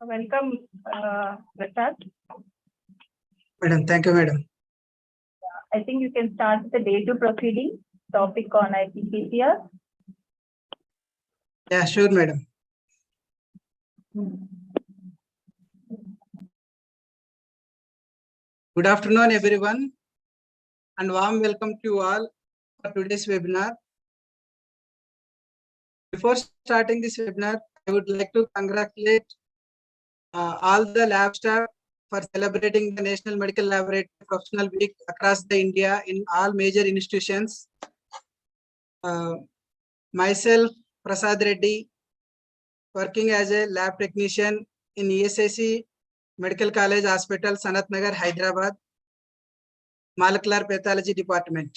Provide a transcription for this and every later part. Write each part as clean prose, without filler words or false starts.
Welcome, Prasad. Madam, thank you, madam. I think you can start with the day 2 proceeding topic on PCR. Yeah, sure, madam. Good afternoon, everyone, and warm welcome to you all for today's webinar. Before starting this webinar, I would like to congratulate all the lab staff for celebrating the National Medical Laboratory Professional Week across the India in all major institutions. Myself, Prasad Reddy, working as a lab technician in ESIC Medical College Hospital, Sanat Nagar, Hyderabad, Molecular Pathology Department.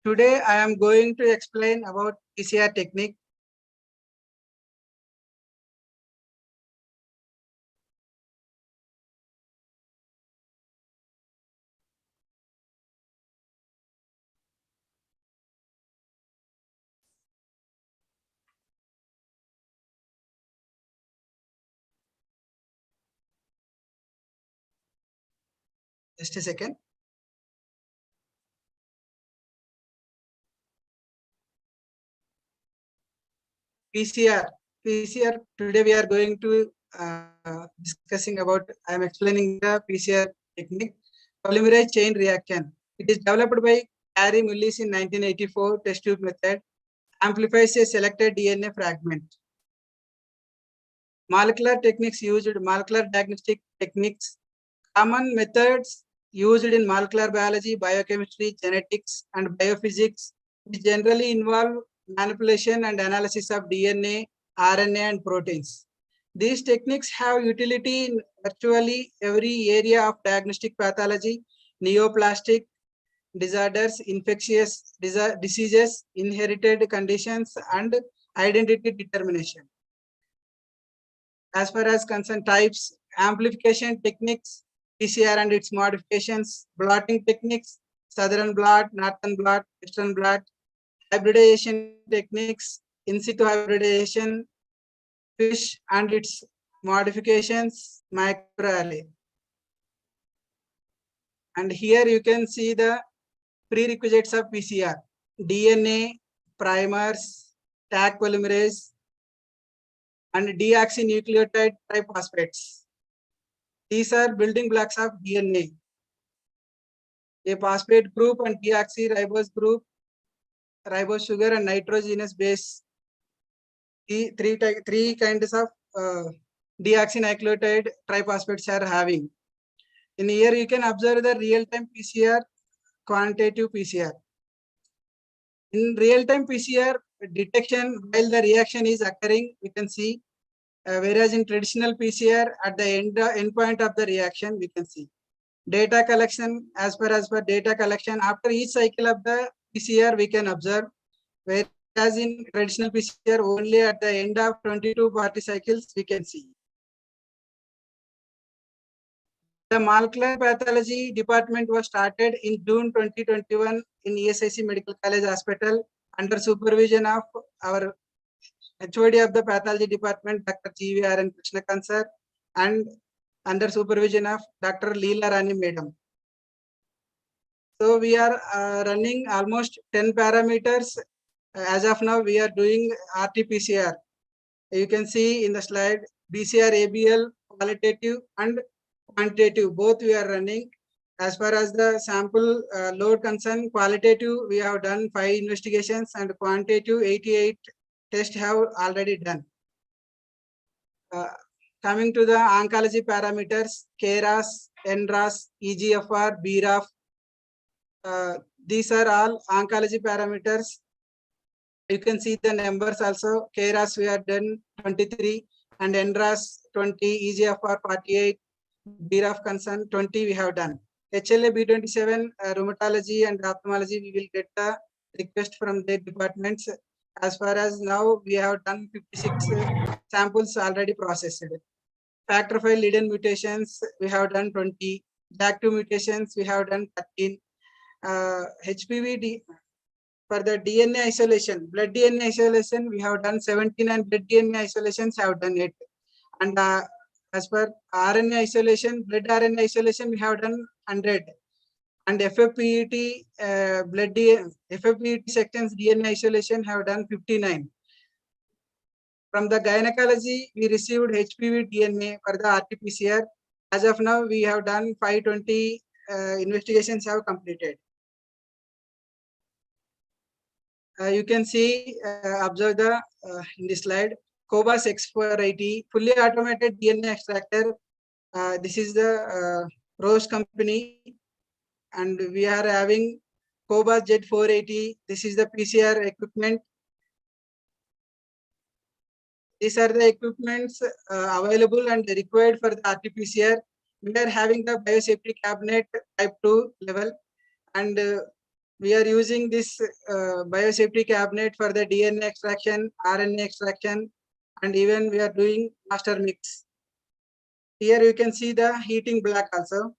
Today, I am going to explain about PCR technique. Just a second. PCR. Today we are going to discussing about, I am explaining the PCR technique, polymerase chain reaction. It is developed by Harry Mullis in 1984, test tube method, amplifies a selected DNA fragment. Molecular techniques used, molecular diagnostic techniques, common methods used in molecular biology, biochemistry, genetics, and biophysics, which generally involve manipulation and analysis of DNA, RNA, and proteins. These techniques have utility in virtually every area of diagnostic pathology, neoplastic disorders, infectious diseases, inherited conditions, and identity determination. As far as concerned types, amplification techniques, PCR and its modifications, blotting techniques, southern blot, northern blot, western blot, hybridization techniques, in situ hybridization, fish and its modifications, microarray. And here you can see the prerequisites of PCR: DNA, primers, tag polymerase, and deoxynucleotide triphosphates. These are building blocks of DNA. A phosphate group and deoxyribose group, ribose sugar and nitrogenous base. Three kinds of deoxynucleotide triphosphates are having. In here you can observe the real-time PCR, quantitative PCR. In real-time PCR detection, while the reaction is occurring, we can see. Whereas in traditional PCR, at the end point of the reaction, we can see. Data collection, as per data collection, after each cycle of the PCR, we can observe. Whereas in traditional PCR, only at the end of 22 40 cycles, we can see. The molecular pathology department was started in June 2021 in ESIC Medical College Hospital under supervision of our HOD of the pathology department, Dr. GVR and Krishnakant sir, and under supervision of Dr. Leela Rani madam. So we are running almost 10 parameters. As of now, we are doing RT-PCR. You can see in the slide, BCR, ABL, qualitative and quantitative, both we are running. As far as the sample load concern, qualitative, we have done 5 investigations, and quantitative 88 tests have already done. Coming to the oncology parameters, KRAS, NRAS, EGFR, BRAF, these are all oncology parameters. You can see the numbers also. KRAS we have done 23, and NRAS 20, EGFR 48, BRAF concern 20 we have done. HLA B27, rheumatology and ophthalmology, we will get the request from their departments. As far as now, we have done 56 samples already processed. Factor V lead-in mutations, we have done 20. JAK2 mutations, we have done 13. HPV for the DNA isolation, blood DNA isolation, we have done 17, and blood DNA isolations have done 8. And as per RNA isolation, blood RNA isolation, we have done 100. And FFPET, FFPET sections DNA isolation have done 59. From the gynecology, we received HPV DNA for the RT-PCR. As of now, we have done 520 investigations have completed. You can see, observe the in this slide, Cobas X480 fully automated DNA extractor. This is the Roche company, and we are having Cobas Z480. This is the PCR equipment. These are the equipments available and required for the RT-PCR. We are having the biosafety cabinet type 2 level, and we are using this biosafety cabinet for the DNA extraction, RNA extraction, and even we are doing master mix. Here you can see the heating block also.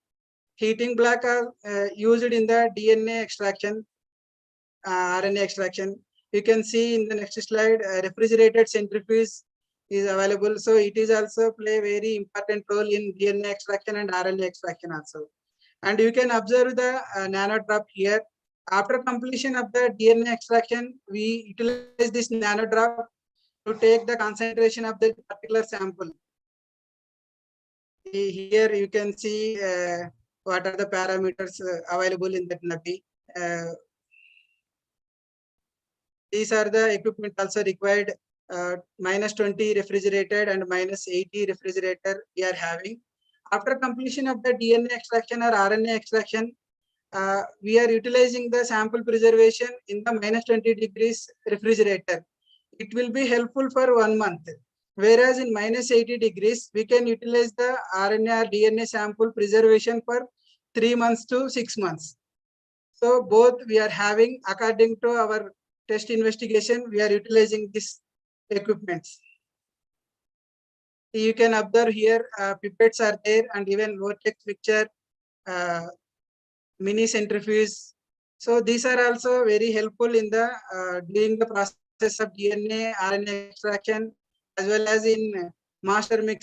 Heating block are used in the DNA extraction, RNA extraction. You can see in the next slide, refrigerated centrifuge is available. So it is also play very important role in DNA extraction and RNA extraction also. And you can observe the nanodrop here. After completion of the DNA extraction, we utilize this nanodrop to take the concentration of the particular sample. Here you can see what are the parameters available in that NAPI. These are the equipment also required. -20 refrigerated and -80 refrigerator we are having. After completion of the DNA extraction or RNA extraction, we are utilizing the sample preservation in the -20 degrees refrigerator. It will be helpful for 1 month. Whereas in -80 degrees, we can utilize the RNA or DNA sample preservation for 3 months to 6 months. So both we are having, according to our test investigation, we are utilizing this equipments. You can observe here pipettes are there, and even vortex picture, mini centrifuge. So these are also very helpful in the doing the process of DNA RNA extraction, as well as in master mix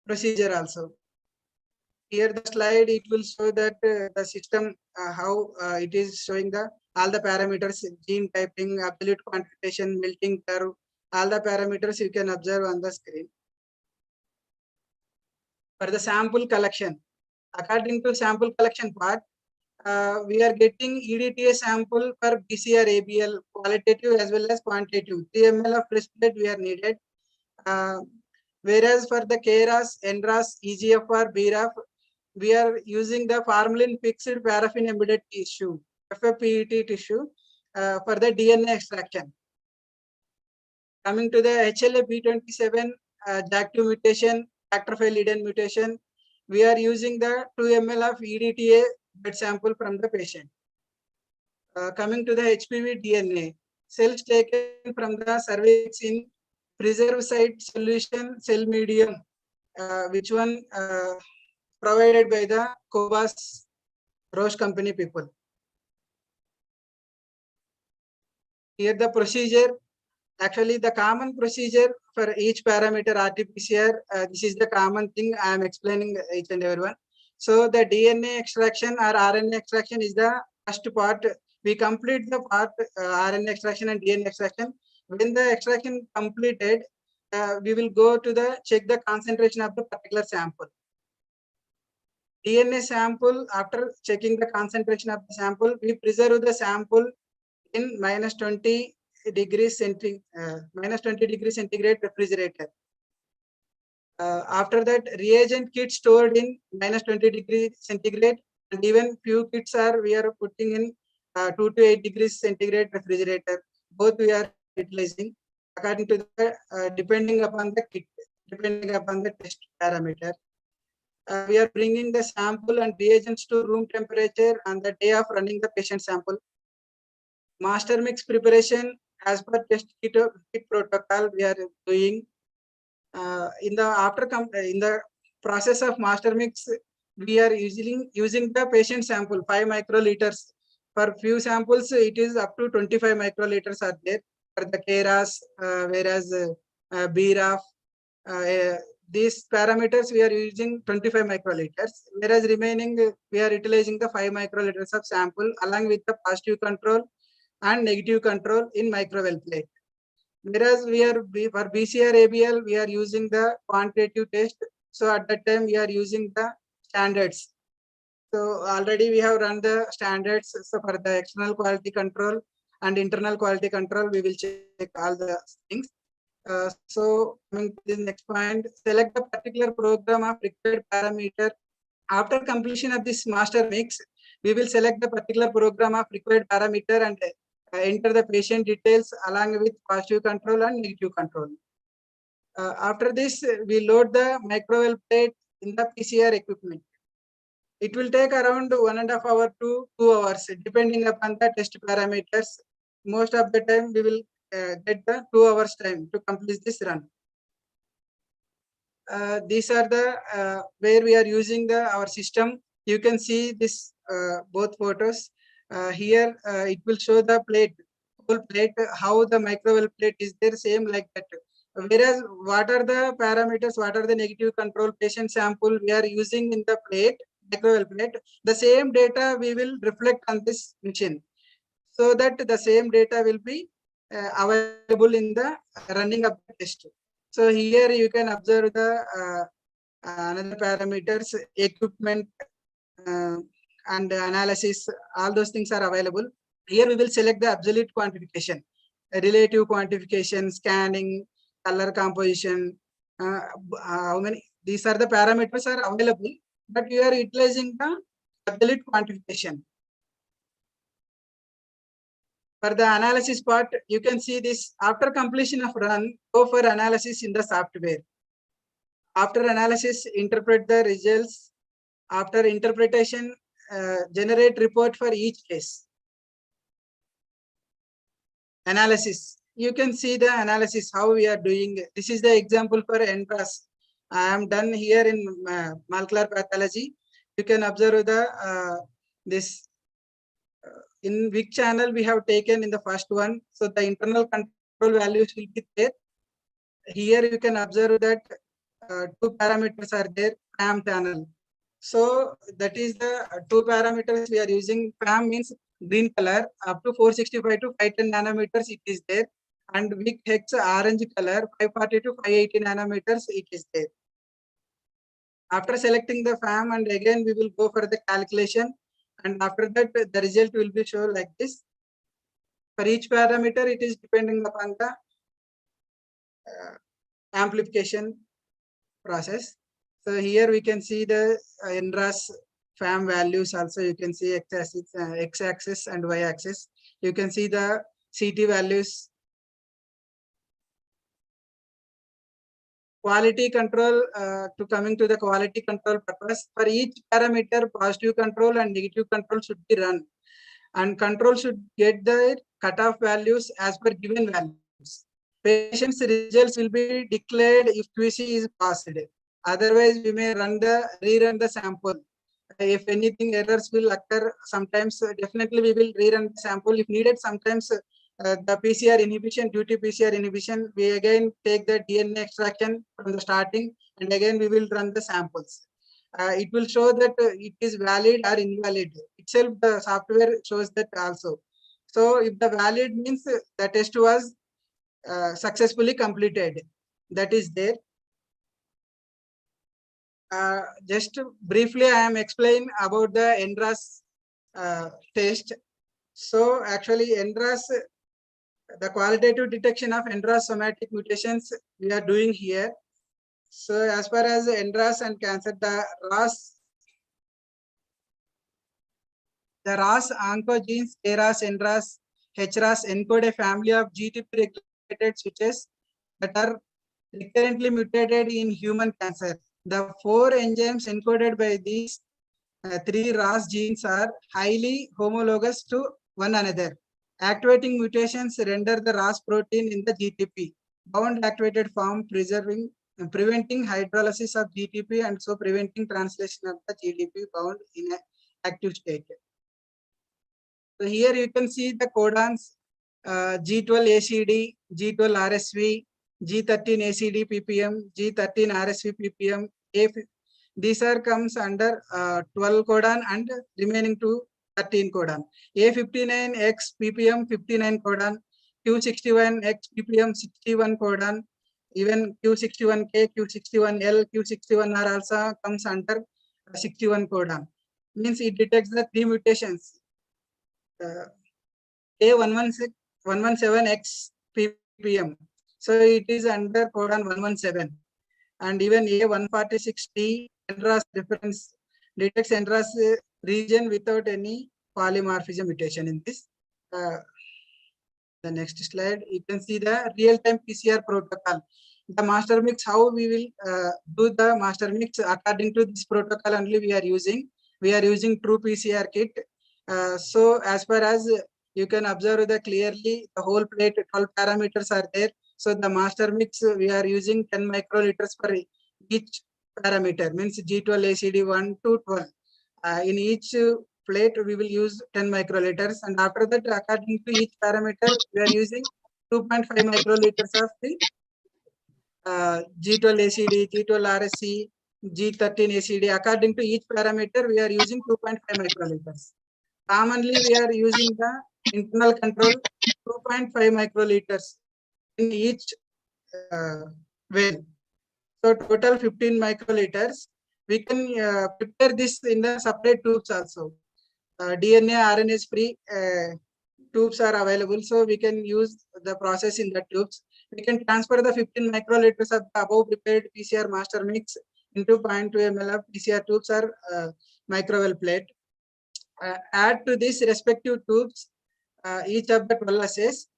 procedure also. Here the slide, it will show that the system how it is showing the all the parameters, gene typing, absolute quantitation, melting curve, all the parameters you can observe on the screen. For the sample collection, according to sample collection part, we are getting EDTA sample for PCR ABL, qualitative as well as quantitative. 3 ml of fresh blood we are needed. Whereas for the KRAS, NRAS, EGFR, BRAF, we are using the formalin fixed paraffin embedded tissue, FFPET tissue, for the DNA extraction. Coming to the HLA-B27 JAK2 mutation, factor V Leiden mutation, we are using the 2 ml of EDTA blood sample from the patient. Coming to the HPV DNA, cells taken from the cervix in preserved site solution cell medium, which one provided by the Cobas Roche company people. Here the procedure, actually the common procedure for each parameter RT-PCR, this is the common thing I am explaining each and everyone. So the DNA extraction or RNA extraction is the first part. We complete the part RNA extraction and DNA extraction. When the extraction completed, we will go to the check the concentration of the particular sample. DNA sample, after checking the concentration of the sample, we preserve the sample in -20 degrees centigrade refrigerator. After that, reagent kit stored in -20 degrees centigrade, and even few kits are we are putting in 2 to 8 degrees centigrade refrigerator. Both we are utilizing according to the depending upon the kit, depending upon the test parameter. We are bringing the sample and reagents to room temperature on the day of running the patient sample. Master mix preparation as per test kit protocol we are doing. In the process of master mix, we are using the patient sample 5 microliters. For few samples, it is up to 25 microliters are there for the KRAS, whereas BRAF, these parameters we are using 25 microliters, whereas remaining we are utilizing the 5 microliters of sample along with the positive control and negative control in microwell plate. Whereas for BCR ABL, we are using the quantitative test. So at that time, we are using the standards. So already we have run the standards. So for the external quality control and internal quality control, we will check all the things. So coming to the next point, select the particular program of required parameter. After completion of this master mix, we will select the particular program of required parameter and enter the patient details along with positive control and negative control. After this, we load the microwell plate in the PCR equipment. It will take around 1.5 hours to 2 hours, depending upon the test parameters. Most of the time, we will get the 2 hours time to complete this run. These are the where we are using our system. You can see this both photos. Here it will show the plate, whole plate, how the microwell plate is there, same like that. Whereas what are the parameters, what are the negative control patient sample we are using in the plate, microwell plate, the same data we will reflect on this machine, so that the same data will be available in the running of the test. So here you can observe the another parameters, equipment and analysis, all those things are available. Here we will select the absolute quantification, relative quantification, scanning, color composition, how many, these are the parameters are available, but you are utilizing the absolute quantification. For the analysis part, you can see this after completion of run, go for analysis in the software. After analysis, interpret the results. After interpretation, generate report for each case. Analysis. You can see the analysis, how we are doing. This is the example for NRAS. I am done here in molecular pathology. You can observe the this in which channel we have taken in the first one. So the internal control values will be there. Here you can observe that two parameters are there, FAM channel. So that is the two parameters we are using. FAM means green color, up to 465 to 510 nanometers it is there. And weak hex orange color, 540 to 580 nanometers it is there. After selecting the FAM, and again we will go for the calculation, and after that the result will be shown like this. For each parameter, it is depending upon the amplification process. So here we can see the NRAS FAM values. Also you can see x-axis and y-axis. You can see the CT values. Quality control, to coming to the quality control purpose, for each parameter, positive control and negative control should be run, and control should get the cutoff values as per given values. Patient's results will be declared if QC is passed. Otherwise, we may rerun the sample. If anything errors will occur, sometimes definitely we will rerun the sample if needed. Sometimes the PCR inhibition, due to PCR inhibition, we again take the DNA extraction from the starting, and again we will run the samples. It will show that it is valid or invalid. Itself, the software shows that also. So if the valid means the test was successfully completed, that is there. Just briefly, I am explaining about the NRAS test. So actually NRAS, the qualitative detection of NRAS somatic mutations we are doing here. So as far as NRAS and cancer, the RAS oncogenes, KRAS, NRAS, HRAS encode a family of GTP regulated switches that are recurrently mutated in human cancer. The 4 enzymes encoded by these 3 RAS genes are highly homologous to one another. Activating mutations render the RAS protein in the GTP bound activated form, preventing hydrolysis of GTP and so preventing translation of the GTP bound in an active state. So here you can see the codons G12ACD, G12RSV, G13 ACD ppm, G13 RSV ppm. These are comes under 12 codon and remaining to 13 codon. A59X ppm 59 codon, Q61X ppm 61 codon, even Q61K, Q61L, Q61R also comes under 61 codon. Means it detects the 3 mutations. A117X ppm. So it is under codon 117. And even A146T NRAS reference detects NRAS region without any polymorphism mutation in this. The next slide, you can see the real-time PCR protocol. The master mix, how we will do the master mix according to this protocol only we are using. We are using true PCR kit. So as far as you can observe the clearly the whole plate 12 parameters are there. So the master mix we are using 10 microliters per each parameter, means G12 ACD 1 to 12. In each plate we will use 10 microliters, and after that according to each parameter we are using 2.5 microliters of the G12 ACD, G12 RSC, G13 ACD. According to each parameter we are using 2.5 microliters. Commonly we are using the internal control 2.5 microliters in each well. So total 15 microliters. We can prepare this in the separate tubes also. DNA, RNase free tubes are available, so we can use the process in the tubes. We can transfer the 15 microliters of the above prepared PCR master mix into 0.2 ml of PCR tubes or microwell plate. Add to this respective tubes each of the 12 assays,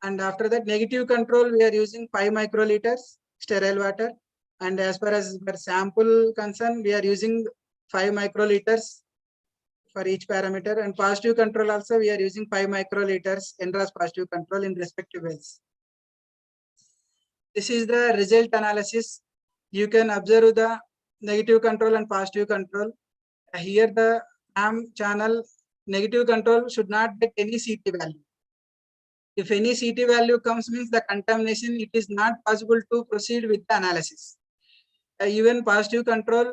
and after that negative control we are using 5 microliters sterile water, and as far as per sample concern we are using 5 microliters for each parameter, and positive control also we are using 5 microliters NRAS positive control in respective wells. This is the result analysis. You can observe the negative control and positive control. Here the AM channel negative control should not get any CT value. If any CT value comes, means the contamination, it is not possible to proceed with the analysis. Even positive control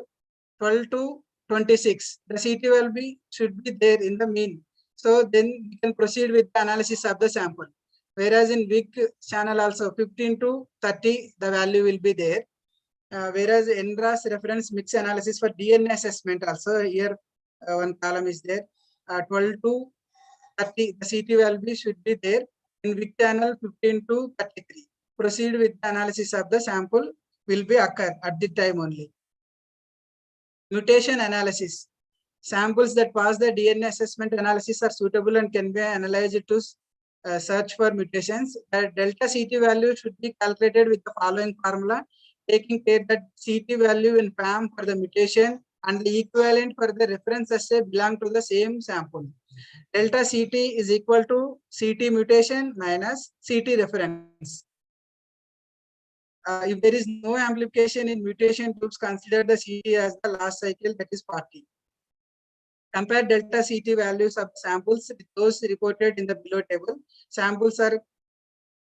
12 to 26, the CT value should be there in the mean. So then we can proceed with the analysis of the sample. Whereas in weak channel also 15 to 30, the value will be there. Whereas NRAS reference mix analysis for DNA assessment also here one column is there. 12 to 30, the CT value should be there. In weak channel 15 to 33. Proceed with the analysis of the sample will be occur at the time only. Mutation analysis. Samples that pass the DNA assessment analysis are suitable and can be analyzed to search for mutations. The delta CT value should be calculated with the following formula, taking care that CT value in PAM for the mutation and the equivalent for the reference assay belong to the same sample. Delta CT is equal to CT mutation minus CT reference. If there is no amplification in mutation tubes, consider the CT as the last cycle, that is 40. Compare delta CT values of samples with those reported in the below table. Samples are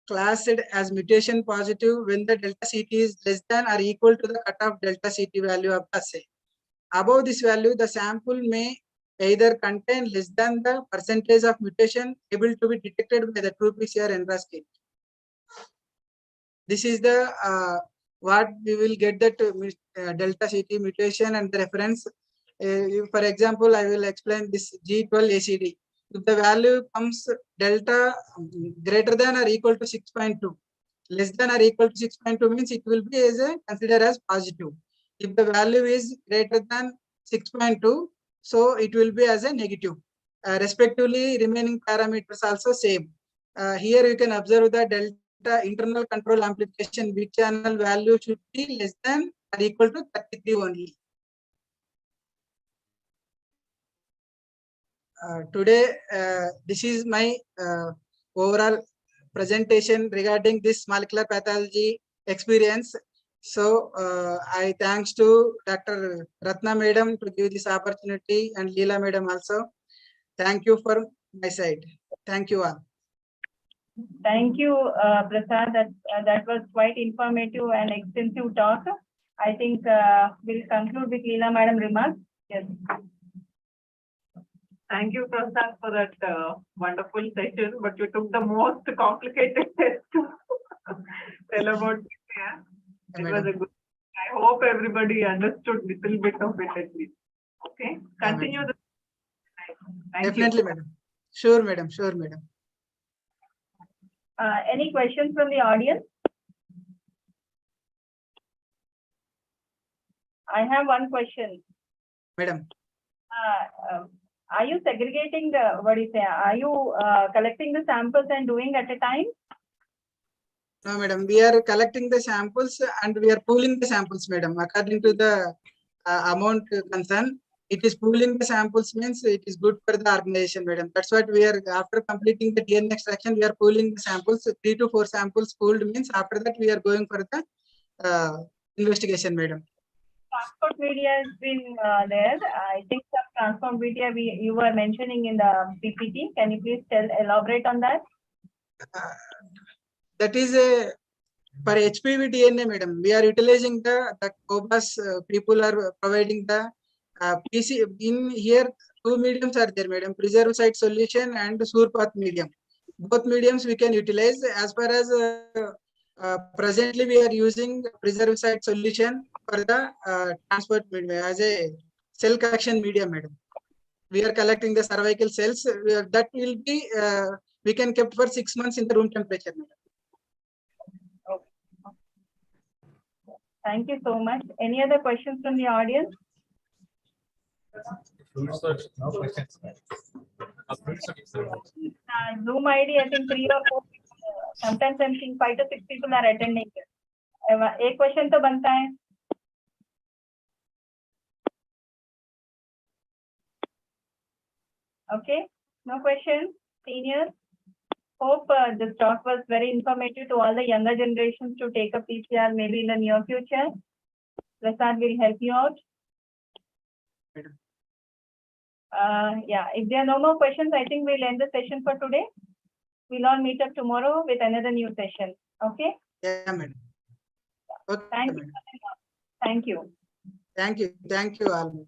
classed as mutation positive when the delta CT is less than or equal to the cutoff delta CT value of the assay. Above this value, the sample may either contain less than the percentage of mutation able to be detected by the true PCR NRAS kit. This is the what we will get that delta CT mutation and the reference. For example, I will explain this G12 ACD. If the value comes delta greater than or equal to 6.2, less than or equal to 6.2 means it will be as a considered as positive. If the value is greater than 6.2, so it will be as a negative. Respectively, remaining parameters also same. Here you can observe the delta internal control amplification weak channel value should be less than or equal to 33 only. Today, this is my overall presentation regarding this molecular pathology experience. So I thanks to Dr. Ratna Madam to give this opportunity, and Leela Madam also. Thank you for my side. Thank you all. Thank you, Prasad. That was quite informative and extensive talk. I think we'll conclude with Leela Madam remarks. Yes. Thank you, Prasad, for that wonderful session. But you took the most complicated test to tell about PCR. It was a good. I hope everybody understood little bit of it at least. Okay, continue the. Thank Definitely, you. madam. Sure, madam. Sure, madam. Any questions from the audience? I have one question. Madam. Are you segregating the, what do you say? Are you collecting the samples and doing at a time? No, madam. We are collecting the samples and we are pooling the samples, madam. According to the amount concerned, it is pooling the samples means it is good for the organization, madam. That's what we are, after completing the DNA extraction, we are pooling the samples. 3 to 4 samples pooled means after that we are going for the investigation, madam. Transport media has been there. I think some transport media you were mentioning in the PPT. Can you please elaborate on that? That is a for HPV DNA, madam. We are utilizing the COBAS. People are providing the PC in here. 2 mediums are there, madam. Preserved site solution and Surpath medium. Both mediums we can utilize. As far as presently we are using preserved site solution for the transport medium as a cell collection medium, madam. We are collecting the cervical cells. That will be we can keep for 6 months in the room temperature, madam. Thank you so much. Any other questions from the audience? No questions. Zoom ID, I think 3 or 4 people, sometimes I'm seeing 5 to 6 people are attending. एक question तो बनता है. Okay, no question. Seniors, hope this talk was very informative to all the younger generations to take a PCR maybe in the near future. Prasad will help you out. Yeah, if there are no more questions, I think we'll end the session for today. We'll all meet up tomorrow with another new session. Okay? Yeah, madam. Okay, Thank you. madam. Thank you. Thank you. Thank you all.